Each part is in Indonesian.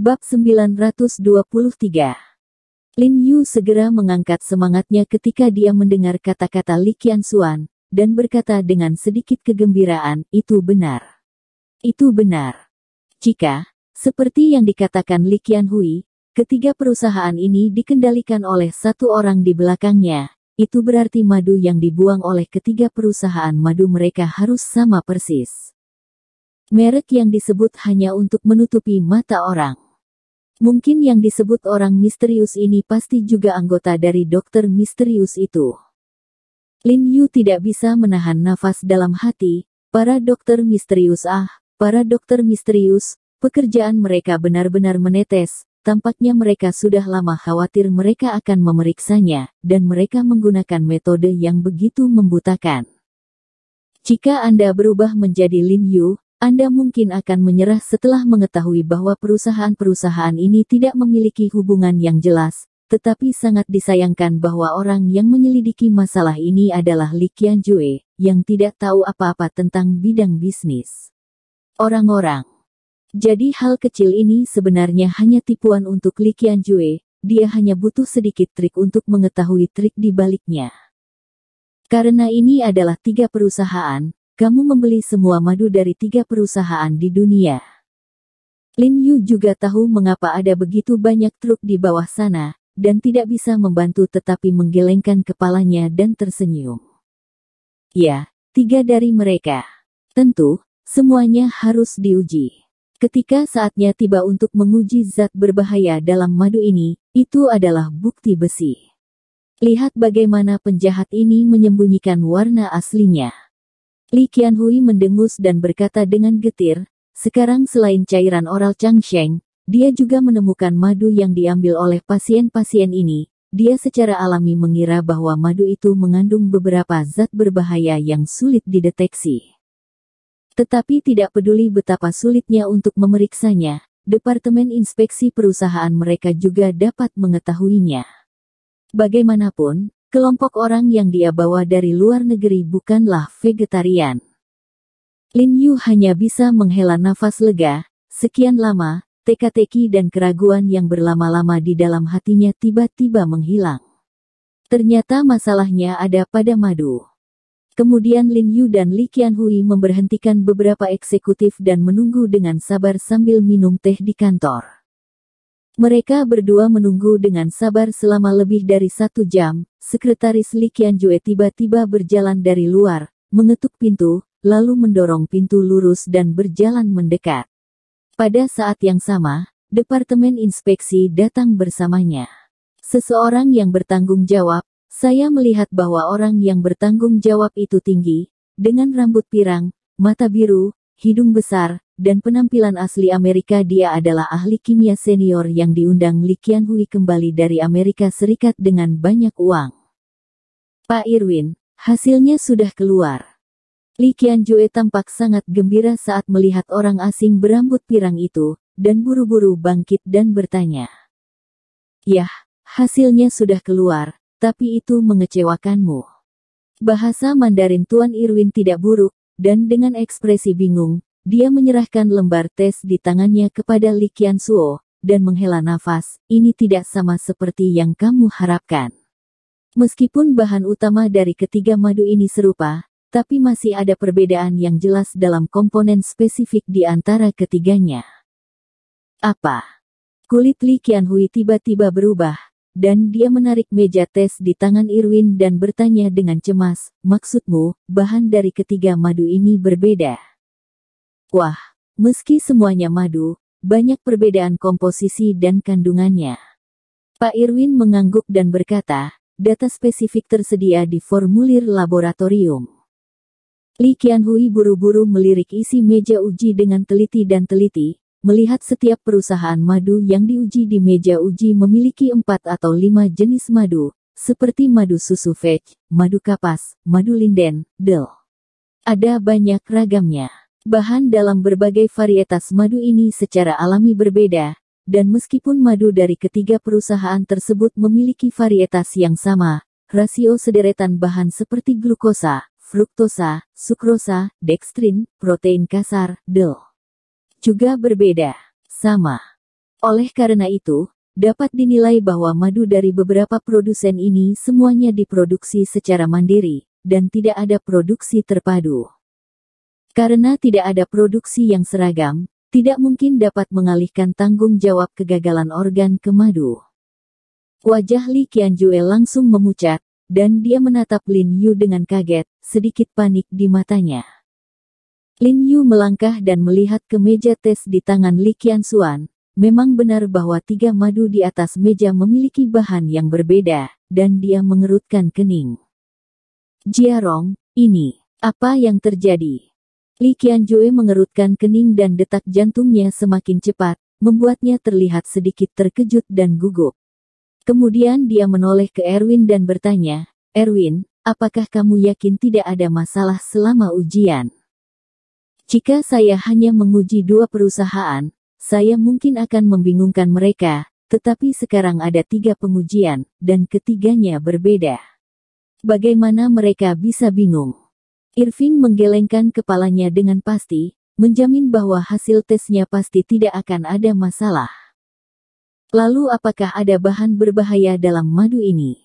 Bab 923. Lin Yu segera mengangkat semangatnya ketika dia mendengar kata-kata Li Qianxuan, dan berkata dengan sedikit kegembiraan, itu benar. Itu benar. Jika, seperti yang dikatakan Li Qianhui, ketiga perusahaan ini dikendalikan oleh satu orang di belakangnya, itu berarti madu yang dibuang oleh ketiga perusahaan madu mereka harus sama persis. Merek yang disebut hanya untuk menutupi mata orang. Mungkin yang disebut orang misterius ini pasti juga anggota dari dokter misterius itu. Lin Yu tidak bisa menahan nafas dalam hati, para dokter misterius para dokter misterius, pekerjaan mereka benar-benar menetes, tampaknya mereka sudah lama khawatir mereka akan memeriksanya, dan mereka menggunakan metode yang begitu membutakan. Jika Anda berubah menjadi Lin Yu, Anda mungkin akan menyerah setelah mengetahui bahwa perusahaan-perusahaan ini tidak memiliki hubungan yang jelas, tetapi sangat disayangkan bahwa orang yang menyelidiki masalah ini adalah Li Qianjue, yang tidak tahu apa-apa tentang bidang bisnis orang-orang. Jadi hal kecil ini sebenarnya hanya tipuan untuk Li Qianjue, dia hanya butuh sedikit trik untuk mengetahui trik di baliknya. Karena ini adalah 3 perusahaan, kamu membeli semua madu dari 3 perusahaan di dunia. Lin Yu juga tahu mengapa ada begitu banyak truk di bawah sana, dan tidak bisa membantu tetapi menggelengkan kepalanya dan tersenyum. Ya, 3 dari mereka. Tentu, semuanya harus diuji. Ketika saatnya tiba untuk menguji zat berbahaya dalam madu ini, itu adalah bukti besi. Lihat bagaimana penjahat ini menyembunyikan warna aslinya. Li Qianhui mendengus dan berkata dengan getir, sekarang selain cairan oral Changsheng, dia juga menemukan madu yang diambil oleh pasien-pasien ini. Dia secara alami mengira bahwa madu itu mengandung beberapa zat berbahaya yang sulit dideteksi. Tetapi tidak peduli betapa sulitnya untuk memeriksanya, Departemen Inspeksi perusahaan mereka juga dapat mengetahuinya. Bagaimanapun, kelompok orang yang dia bawa dari luar negeri bukanlah vegetarian. Lin Yu hanya bisa menghela nafas lega. Sekian lama, teka-teki dan keraguan yang berlama-lama di dalam hatinya tiba-tiba menghilang. Ternyata masalahnya ada pada madu. Kemudian Lin Yu dan Li Qianhui memberhentikan beberapa eksekutif dan menunggu dengan sabar sambil minum teh di kantor. Mereka berdua menunggu dengan sabar selama lebih dari 1 jam. Sekretaris Li Qianjue tiba-tiba berjalan dari luar, mengetuk pintu, lalu mendorong pintu lurus dan berjalan mendekat. Pada saat yang sama, Departemen Inspeksi datang bersamanya. Seseorang yang bertanggung jawab, saya melihat bahwa orang yang bertanggung jawab itu tinggi, dengan rambut pirang, mata biru, hidung besar, dan penampilan asli Amerika. Dia adalah ahli kimia senior yang diundang Li Qianhui kembali dari Amerika Serikat dengan banyak uang. Pak Irwin, hasilnya sudah keluar. Li Qianjue tampak sangat gembira saat melihat orang asing berambut pirang itu, dan buru-buru bangkit dan bertanya. Yah, hasilnya sudah keluar, tapi itu mengecewakanmu. Bahasa Mandarin Tuan Irwin tidak buruk, dan dengan ekspresi bingung, dia menyerahkan lembar tes di tangannya kepada Li Qianxuo, dan menghela nafas, ini tidak sama seperti yang kamu harapkan. Meskipun bahan utama dari ketiga madu ini serupa, tapi masih ada perbedaan yang jelas dalam komponen spesifik di antara ketiganya. Apa? Kulit Li Qianhui tiba-tiba berubah, dan dia menarik meja tes di tangan Irwin dan bertanya dengan cemas, maksudmu, bahan dari ketiga madu ini berbeda? Wah, meski semuanya madu, banyak perbedaan komposisi dan kandungannya. Pak Irwin mengangguk dan berkata, data spesifik tersedia di formulir laboratorium. Li Qianhui buru-buru melirik isi meja uji dengan teliti dan teliti, melihat setiap perusahaan madu yang diuji di meja uji memiliki 4 atau 5 jenis madu, seperti madu susu fetch, madu kapas, madu linden, del. Ada banyak ragamnya. Bahan dalam berbagai varietas madu ini secara alami berbeda, dan meskipun madu dari ketiga perusahaan tersebut memiliki varietas yang sama, rasio sederetan bahan seperti glukosa, fruktosa, sukrosa, dekstrin, protein kasar, del juga berbeda. Sama. Oleh karena itu, dapat dinilai bahwa madu dari beberapa produsen ini semuanya diproduksi secara mandiri, dan tidak ada produksi terpadu. Karena tidak ada produksi yang seragam, tidak mungkin dapat mengalihkan tanggung jawab kegagalan organ ke madu. Wajah Li Qianjue langsung memucat, dan dia menatap Lin Yu dengan kaget, sedikit panik di matanya. Lin Yu melangkah dan melihat ke meja tes di tangan Li Qianxuan. Memang benar bahwa 3 madu di atas meja memiliki bahan yang berbeda, dan dia mengerutkan kening. Jiarong, ini, apa yang terjadi? Li Qianjue mengerutkan kening dan detak jantungnya semakin cepat, membuatnya terlihat sedikit terkejut dan gugup. Kemudian dia menoleh ke Erwin dan bertanya, "Erwin, apakah kamu yakin tidak ada masalah selama ujian? Jika saya hanya menguji 2 perusahaan, saya mungkin akan membingungkan mereka, tetapi sekarang ada 3 pengujian, dan ketiganya berbeda. Bagaimana mereka bisa bingung?" Irving menggelengkan kepalanya dengan pasti, menjamin bahwa hasil tesnya pasti tidak akan ada masalah. Lalu apakah ada bahan berbahaya dalam madu ini?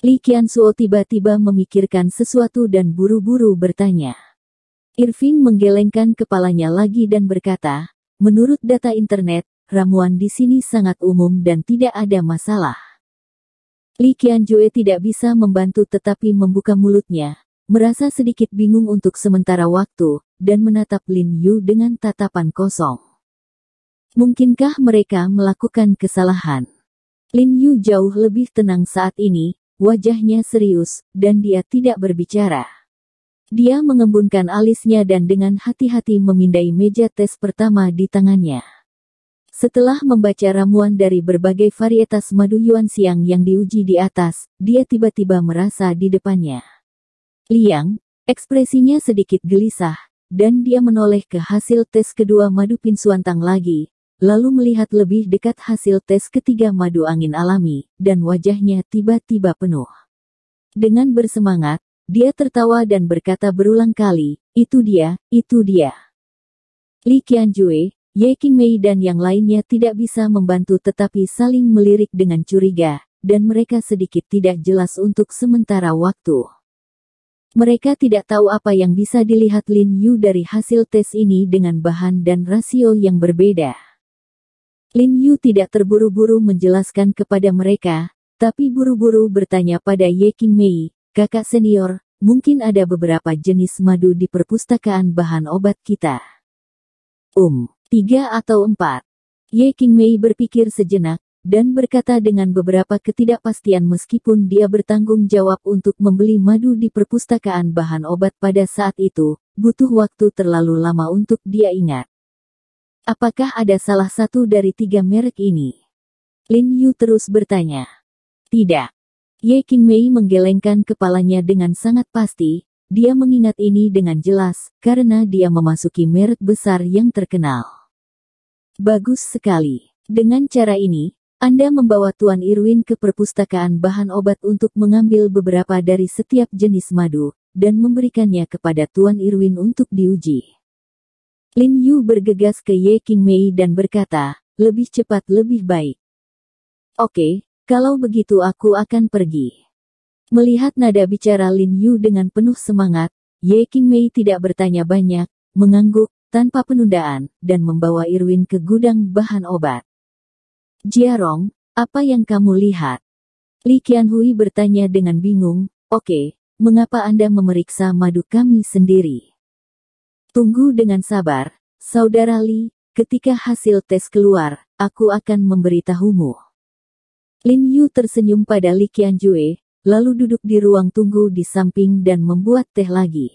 Li Qianxuo tiba-tiba memikirkan sesuatu dan buru-buru bertanya. Irving menggelengkan kepalanya lagi dan berkata, "Menurut data internet, ramuan di sini sangat umum dan tidak ada masalah." Li Qianjue tidak bisa membantu tetapi membuka mulutnya, merasa sedikit bingung untuk sementara waktu, dan menatap Lin Yu dengan tatapan kosong. Mungkinkah mereka melakukan kesalahan? Lin Yu jauh lebih tenang saat ini, wajahnya serius, dan dia tidak berbicara. Dia mengembunkan alisnya dan dengan hati-hati memindai meja tes pertama di tangannya. Setelah membaca ramuan dari berbagai varietas madu Yuanxiang yang diuji di atas, dia tiba-tiba merasa di depannya. Liang, ekspresinya sedikit gelisah, dan dia menoleh ke hasil tes kedua madu Pinsuantang lagi, lalu melihat lebih dekat hasil tes ketiga madu angin alami, dan wajahnya tiba-tiba penuh. Dengan bersemangat, dia tertawa dan berkata berulang kali, itu dia, itu dia." Li Qianjue, Ye Qingmei dan yang lainnya tidak bisa membantu tetapi saling melirik dengan curiga, dan mereka sedikit tidak jelas untuk sementara waktu. Mereka tidak tahu apa yang bisa dilihat Lin Yu dari hasil tes ini dengan bahan dan rasio yang berbeda. Lin Yu tidak terburu-buru menjelaskan kepada mereka, tapi buru-buru bertanya pada Ye Qingmei, "Kakak senior, mungkin ada beberapa jenis madu di perpustakaan bahan obat kita. 3 atau 4. Ye Qingmei berpikir sejenak, dan berkata dengan beberapa ketidakpastian meskipun dia bertanggung jawab untuk membeli madu di perpustakaan bahan obat pada saat itu, butuh waktu terlalu lama untuk dia ingat. Apakah ada salah satu dari 3 merek ini? Lin Yu terus bertanya. Tidak. Ye Qingmei menggelengkan kepalanya dengan sangat pasti, dia mengingat ini dengan jelas, karena dia memasuki merek besar yang terkenal. Bagus sekali. Dengan cara ini, Anda membawa Tuan Irwin ke perpustakaan bahan obat untuk mengambil beberapa dari setiap jenis madu, dan memberikannya kepada Tuan Irwin untuk diuji. Lin Yu bergegas ke Ye Qingmei dan berkata, "Lebih cepat lebih baik." "Oke. Kalau begitu aku akan pergi." Melihat nada bicara Lin Yu dengan penuh semangat, Ye Qingmei tidak bertanya banyak, mengangguk, tanpa penundaan, dan membawa Irwin ke gudang bahan obat. "Jiarong, apa yang kamu lihat?" Li Qianhui bertanya dengan bingung. "Oke, mengapa Anda memeriksa madu kami sendiri?" "Tunggu dengan sabar, Saudara Li, ketika hasil tes keluar, aku akan memberitahumu." Lin Yu tersenyum pada Li Qianjue, lalu duduk di ruang tunggu di samping dan membuat teh lagi.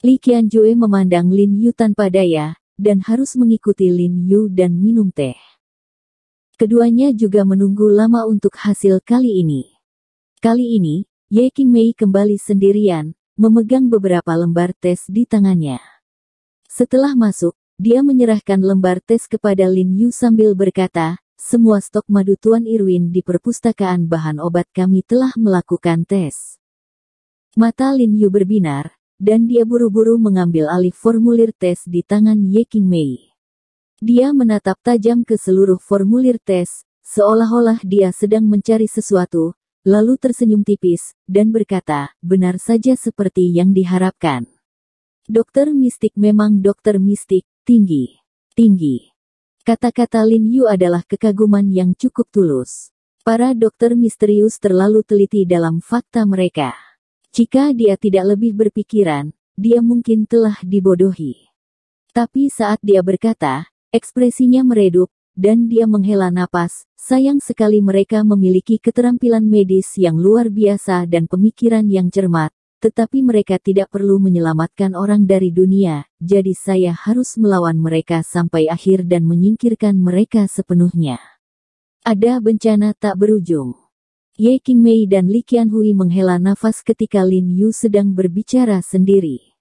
Li Qianjue memandang Lin Yu tanpa daya, dan harus mengikuti Lin Yu dan minum teh. Keduanya juga menunggu lama untuk hasil kali ini. Kali ini, Ye Qingmei kembali sendirian, memegang beberapa lembar tes di tangannya. Setelah masuk, dia menyerahkan lembar tes kepada Lin Yu sambil berkata, "Semua stok madu Tuan Irwin di perpustakaan bahan obat kami telah melakukan tes." Mata Lin Yu berbinar, dan dia buru-buru mengambil alih formulir tes di tangan Ye Qingmei. Dia menatap tajam ke seluruh formulir tes, seolah-olah dia sedang mencari sesuatu, lalu tersenyum tipis, dan berkata, benar saja seperti yang diharapkan. Dokter mistik memang dokter mistik, tinggi. Tinggi. Kata-kata Lin Yu adalah kekaguman yang cukup tulus. Para dokter misterius terlalu teliti dalam fakta mereka. Jika dia tidak lebih berpikiran, dia mungkin telah dibodohi. Tapi saat dia berkata, ekspresinya meredup, dan dia menghela napas. Sayang sekali mereka memiliki keterampilan medis yang luar biasa dan pemikiran yang cermat, tetapi mereka tidak perlu menyelamatkan orang dari dunia, jadi saya harus melawan mereka sampai akhir dan menyingkirkan mereka sepenuhnya. Ada bencana tak berujung. Ye Qingmei dan Li Qianhui menghela nafas ketika Lin Yu sedang berbicara sendiri.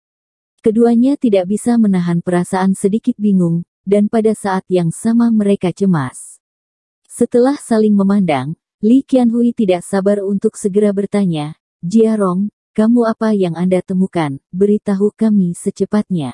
Keduanya tidak bisa menahan perasaan sedikit bingung, dan pada saat yang sama mereka cemas. Setelah saling memandang, Li Qianhui tidak sabar untuk segera bertanya, Jia Rong, kamu apa yang Anda temukan? Beritahu kami secepatnya.